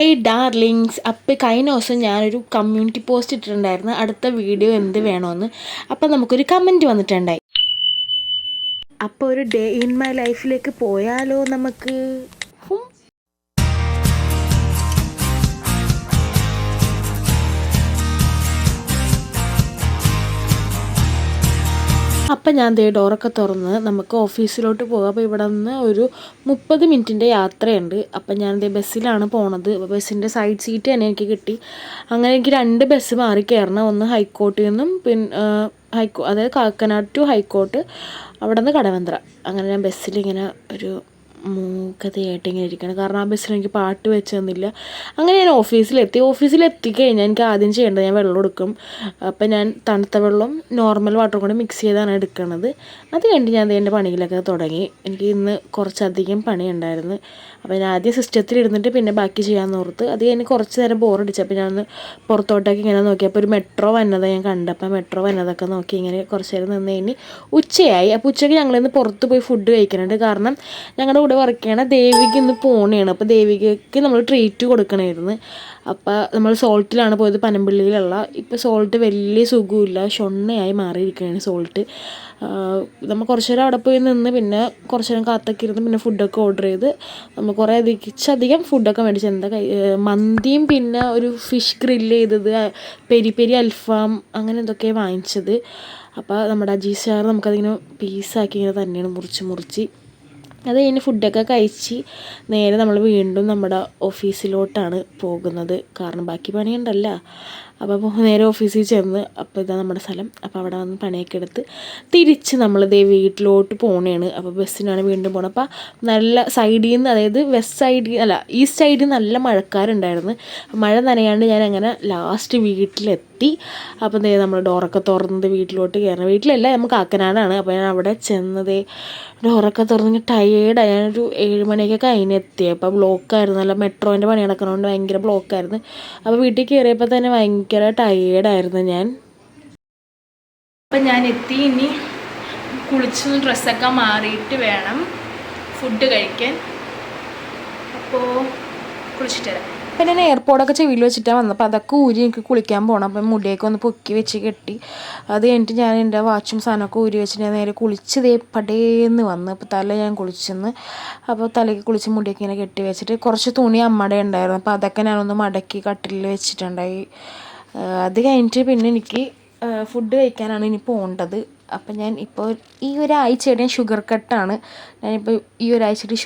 Hey darlings, അപ്പോൾ കഴിഞ്ഞ ദിവസം ഞാനൊരു കമ്മ്യൂണിറ്റി പോസ്റ്റ് ഇട്ടിട്ടുണ്ടായിരുന്നു അടുത്ത വീഡിയോ എന്ത് വേണമെന്ന്. അപ്പോൾ നമുക്കൊരു കമൻറ്റ് വന്നിട്ടുണ്ടായി. അപ്പോൾ ഒരു ഡേ ഇൻ മൈ ലൈഫിലേക്ക് പോയാലോ നമുക്ക്? അപ്പം ഞാൻ ഡോറൊക്കെ തുറന്ന് നമുക്ക് ഓഫീസിലോട്ട് പോകാം. അപ്പോൾ ഇവിടെ നിന്ന് ഒരു 30 മിനിറ്റിൻ്റെ യാത്രയുണ്ട്. അപ്പം ഞാൻ ബസ്സിലാണ് പോണത്. അപ്പോൾ ബസ്സിൻ്റെ സൈഡ് സീറ്റ് തന്നെ എനിക്ക് കിട്ടി. അങ്ങനെ എനിക്ക് 2 ബസ് മാറി കയറണം. ഒന്ന് ഹൈക്കോട്ടിൽ നിന്നും അതായത് കാക്കനാട് ടു ഹൈക്കോട്ട്, അവിടെ നിന്ന് കടവന്ത്ര. അങ്ങനെ ഞാൻ ബസ്സിലിങ്ങനെ ഒരു മൂകതയായിട്ട് ഇങ്ങനെ ഇരിക്കണം. കാരണം ആ ബസ്സിൽ എനിക്ക് പാട്ട് വെച്ച് തന്നില്ല. അങ്ങനെ ഞാൻ ഓഫീസിലെത്തിക്കഴിഞ്ഞാൽ എനിക്ക് ആദ്യം ചെയ്യേണ്ടത് ഞാൻ വെള്ളം എടുക്കും. അപ്പം ഞാൻ തണുത്ത വെള്ളം നോർമൽ വാട്ടറും കൂടെ മിക്സ് ചെയ്താണ് എടുക്കുന്നത്. അത് കഴിഞ്ഞ് ഞാൻ എൻ്റെ പണിയിലൊക്കെ തുടങ്ങി. എനിക്ക് ഇന്ന് കുറച്ചധികം പണിയുണ്ടായിരുന്നു. അപ്പോൾ ഞാൻ ആദ്യം സിസ്റ്റത്തിലിരുന്നിട്ട് പിന്നെ ബാക്കി ചെയ്യാമെന്ന് ഓർത്ത്. അത് കഴിഞ്ഞ് കുറച്ച് നേരം ബോറടിച്ചു. അപ്പോൾ ഞാൻ പുറത്തോട്ടേക്ക് ഇങ്ങനെ നോക്കിയപ്പോൾ ഒരു മെട്രോ വന്നത് ഞാൻ കണ്ടു. അപ്പോൾ മെട്രോ വന്നതൊക്കെ നോക്കി ഇങ്ങനെ കുറച്ച് നേരം നിന്ന് കഴിഞ്ഞ് ഉച്ചയായി. അപ്പോൾ ഉച്ചയ്ക്ക് ഞങ്ങളിന്ന് പുറത്ത് പോയി ഫുഡ് കഴിക്കുന്നുണ്ട്. കാരണം ഞങ്ങളുടെ കൂടെ വർക്ക് ചെയ്യണ ദേവിക്ക് ഇന്ന് പോണേണ്. അപ്പോൾ ദേവികയ്ക്ക് നമ്മൾ ട്രീറ്റ് കൊടുക്കണമായിരുന്നു. അപ്പോൾ നമ്മൾ സോൾട്ടിലാണ് പോയത്, പനമ്പള്ളിയിലുള്ള. ഇപ്പോൾ സോൾട്ട് വലിയ സുഖമില്ല, ഷൊണ്ണയായി മാറിയിരിക്കുകയാണ് സോൾട്ട്. നമ്മൾ കുറച്ച് നേരം അവിടെ പോയി നിന്ന് പിന്നെ കുറച്ച് നേരം കാത്തൊക്കെ ഇരുന്ന് പിന്നെ ഫുഡൊക്കെ ഓർഡർ ചെയ്ത് നമ്മൾ കുറേ അധികം ഫുഡൊക്കെ മേടിച്ചു. മന്തിയും പിന്നെ ഒരു ഫിഷ് ഗ്രില്ല് ചെയ്തത്, പെരി പെരി അൽഫാം, അങ്ങനെ എന്തൊക്കെയാണ് വാങ്ങിച്ചത്. അപ്പോൾ നമ്മുടെ അജീസ് സാർ നമുക്കതിങ്ങനെ പീസാക്കി ഇങ്ങനെ തന്നെയാണ് മുറിച്ച് അത് കഴിഞ്ഞ് ഫുഡൊക്കെ കഴിച്ച് നേരെ നമ്മൾ വീണ്ടും നമ്മുടെ ഓഫീസിലോട്ടാണ് പോകുന്നത്. കാരണം ബാക്കി പണിയുണ്ടല്ലോ. അപ്പോൾ നേരെ ഓഫീസിൽ ചെന്ന് അപ്പോൾ ഇതാണ് നമ്മുടെ സ്ഥലം. അപ്പോൾ അവിടെ വന്ന് പണിയൊക്കെ എടുത്ത് തിരിച്ച് നമ്മൾ വീട്ടിലോട്ട് പോകണേണ്. അപ്പോൾ ബസ്സിനാണ് വീണ്ടും പോകണം. അപ്പോൾ നല്ല സൈഡിൽ നിന്ന്, അതായത് ഈസ്റ്റ് സൈഡിൽ നല്ല മഴക്കാരുണ്ടായിരുന്നു. മഴ നനയാണ്ട് ഞാൻ അങ്ങനെ ലാസ്റ്റ് വീട്ടിലെത്തി. അപ്പം നമ്മൾ ഡോറൊക്കെ തുറന്നത് വീട്ടിലോട്ട് കയറണം. വീട്ടിലല്ല, നമ്മൾ കാക്കനാടാണ്. അപ്പോൾ ഞാൻ അവിടെ ചെന്നത് ഡോറൊക്കെ തുറന്ന് ടയേർഡായി. ഞാനൊരു 7 മണിയൊക്കെ കഴിഞ്ഞെത്തി. അപ്പോൾ ബ്ലോക്കായിരുന്നു, അല്ല മെട്രോൻ്റെ പണി നടക്കണോണ്ട് ഭയങ്കര ബ്ലോക്കായിരുന്നു. അപ്പോൾ വീട്ടിൽ കയറിയപ്പോൾ തന്നെ ഭയങ്കര ടയേർഡായിരുന്നു ഞാൻ. അപ്പം ഞാൻ എത്തി. ഇനി കുളിച്ചൊന്ന് ഡ്രസ്സൊക്കെ മാറിയിട്ട് വേണം ഫുഡ് കഴിക്കാൻ. അപ്പോൾ കുളിച്ചിട്ട് വരാം. അപ്പം ഞാൻ എയർപോർട്ടൊക്കെ ചെവിയിൽ വെച്ചിട്ടാണ് വന്നത്. അപ്പോൾ അതൊക്കെ ഊരി എനിക്ക് കുളിക്കാൻ പോകണം. അപ്പം മുടിയൊക്കെ ഒന്ന് പൊക്കി വെച്ച് കെട്ടി. അത് കഴിഞ്ഞിട്ട് ഞാൻ എൻ്റെ വാച്ചും സാധനമൊക്കെ ഊരി വെച്ചിട്ട് ഞാൻ നേരെ കുളിച്ച് പടേന്ന് വന്ന്. അപ്പോൾ തല ഞാൻ കുളിച്ചെന്ന്. അപ്പോൾ തലയ്ക്ക് കുളിച്ച് മുടിയൊക്കെ ഇങ്ങനെ കെട്ടി വെച്ചിട്ട് കുറച്ച് തുണി അമ്മയുടെ ഉണ്ടായിരുന്നു. അപ്പോൾ അതൊക്കെ ഞാനൊന്ന് മടക്കി കട്ടിലിൽ വെച്ചിട്ടുണ്ടായി. അത് കഴിഞ്ഞിട്ട് പിന്നെ എനിക്ക് ഫുഡ് കഴിക്കാനാണ് ഇനി പോകേണ്ടത്. അപ്പം ഞാൻ ഇപ്പോൾ ഈ ഒരാഴ്ചയായിട്ട് ഞാൻ ഷുഗർ കട്ടാണ്. ഞാനിപ്പോൾ ഈ ഒരാഴ്ചയായിട്ട്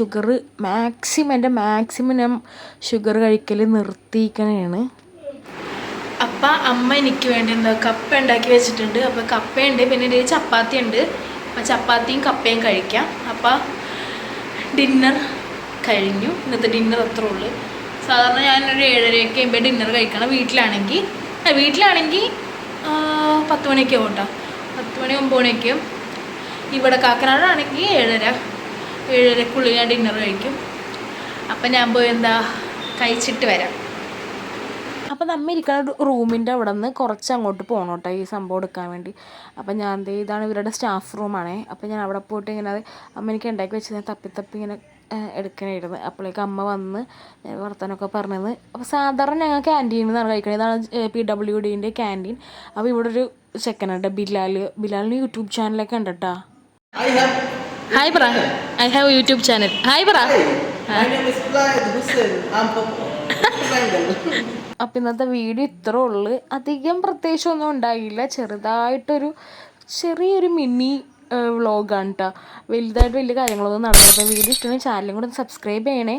എൻ്റെ മാക്സിമം ഞാൻ ഷുഗർ കഴിക്കൽ നിർത്തിയിരിക്കണേണ്. അപ്പം അമ്മ എനിക്ക് വേണ്ടി കപ്പ ഉണ്ടാക്കി വെച്ചിട്ടുണ്ട്. അപ്പോൾ കപ്പയുണ്ട്, പിന്നെ ഒരു ചപ്പാത്തി ഉണ്ട്. അപ്പോൾ ചപ്പാത്തിയും കപ്പയും കഴിക്കാം. അപ്പം ഡിന്നർ കഴിഞ്ഞു. ഇന്നത്തെ ഡിന്നർ അത്രേ ഉള്ളൂ. സാധാരണ ഞാനൊരു 7:30 ആകുമ്പോൾ ഡിന്നർ കഴിക്കണം. വീട്ടിലാണെങ്കിൽ 10 മണിയൊക്കെ ആവും കേട്ടോ. 10 മണി 9 മണിയൊക്കെയും. ഇവിടെ കാക്കനാടാണെങ്കിൽ 7:30 ഞാൻ ഡിന്നർ കഴിക്കും. അപ്പം ഞാൻ പോയി കഴിച്ചിട്ട് വരാം. അപ്പം നമ്മ ഇരിക്കുന്ന റൂമിൻ്റെ അവിടെ നിന്ന് കുറച്ച് അങ്ങോട്ട് പോകണം കേട്ടോ ഈ സംഭവം എടുക്കാൻ വേണ്ടി. അപ്പം ഞാൻ ഇതാണ് ഇവരുടെ സ്റ്റാഫ് റൂമാണേ. അപ്പം ഞാൻ അവിടെ പോയിട്ട് ഇങ്ങനെ അമ്മ എനിക്ക് ഉണ്ടാക്കി വെച്ച് ഞാൻ തപ്പി ഇങ്ങനെ എടുക്കണമായിരുന്നു. അപ്പോഴേക്ക് അമ്മ വന്ന് വർത്തമാനമൊക്കെ പറഞ്ഞത്. അപ്പോൾ സാധാരണ ഞങ്ങൾ ക്യാൻറ്റീനിൽ നിന്നാണ് കഴിക്കുന്നത്. ഇതാണ് PWDൻ്റെ ക്യാൻറ്റീൻ. അപ്പോൾ ഇവിടെ ഒരു ചെക്കനുണ്ട്, ബിലാലിന് യൂട്യൂബ് ചാനലൊക്കെ ഉണ്ട് കേട്ടോ. ഹായ് പറ. I have YouTube channel. Hi പറ. അപ്പം ഇന്നത്തെ വീഡിയോ ഇത്രേ ഉള്ളൂ. അധികം പ്രത്യേകിച്ചൊന്നും ഉണ്ടായില്ല. ചെറിയൊരു മിനി വ്ളോഗാണ് കേട്ടോ. വലിയ കാര്യങ്ങളൊന്നും നടന്നില്ല. അപ്പോൾ വീഡിയോ ഇഷ്ടമാണെങ്കിൽ ചാനലും കൂടെ ഒന്ന് സബ്സ്ക്രൈബ് ചെയ്യണേ.